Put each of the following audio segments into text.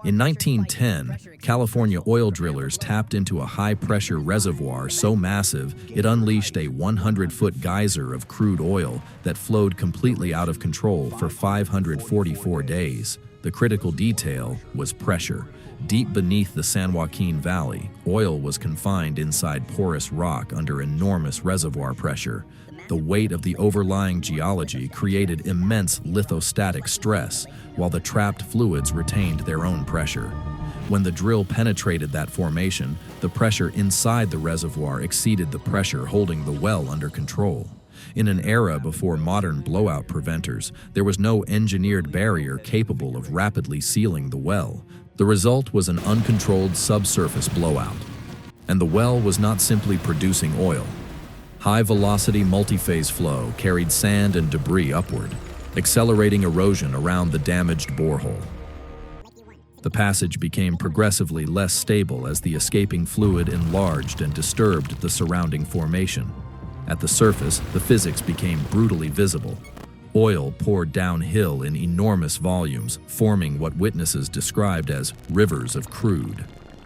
In 1910, California oil drillers tapped into a high-pressure reservoir so massive it unleashed a 100-foot geyser of crude oil that flowed completely out of control for 544 days. The critical detail was pressure. Deep beneath the San Joaquin Valley, oil was confined inside porous rock under enormous reservoir pressure. The weight of the overlying geology created immense lithostatic stress, while the trapped fluids retained their own pressure. When the drill penetrated that formation, the pressure inside the reservoir exceeded the pressure holding the well under control. In an era before modern blowout preventers, there was no engineered barrier capable of rapidly sealing the well. The result was an uncontrolled subsurface blowout. And the well was not simply producing oil. High-velocity multiphase flow carried sand and debris upward, accelerating erosion around the damaged borehole. The passage became progressively less stable as the escaping fluid enlarged and disturbed the surrounding formation. At the surface, the physics became brutally visible. Oil poured downhill in enormous volumes, forming what witnesses described as rivers of crude.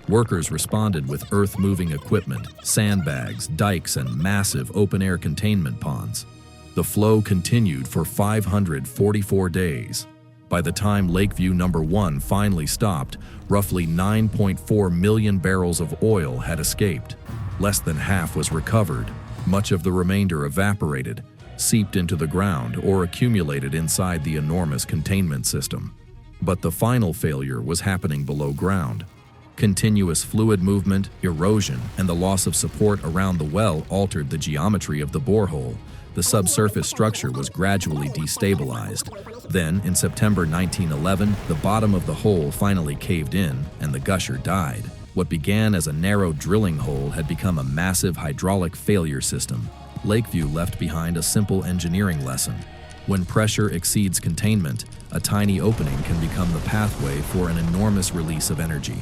Workers responded with earth-moving equipment, sandbags, dikes, and massive open-air containment ponds. The flow continued for 544 days. By the time Lakeview No. 1 finally stopped, roughly 9.4 million barrels of oil had escaped. Less than half was recovered. Much of the remainder evaporated, seeped into the ground, or accumulated inside the enormous containment system. But the final failure was happening below ground. Continuous fluid movement, erosion, and the loss of support around the well altered the geometry of the borehole. The subsurface structure was gradually destabilized. Then, in September 1911, the bottom of the hole finally caved in, and the gusher died. What began as a narrow drilling hole had become a massive hydraulic failure system. Lakeview left behind a simple engineering lesson. When pressure exceeds containment, a tiny opening can become the pathway for an enormous release of energy.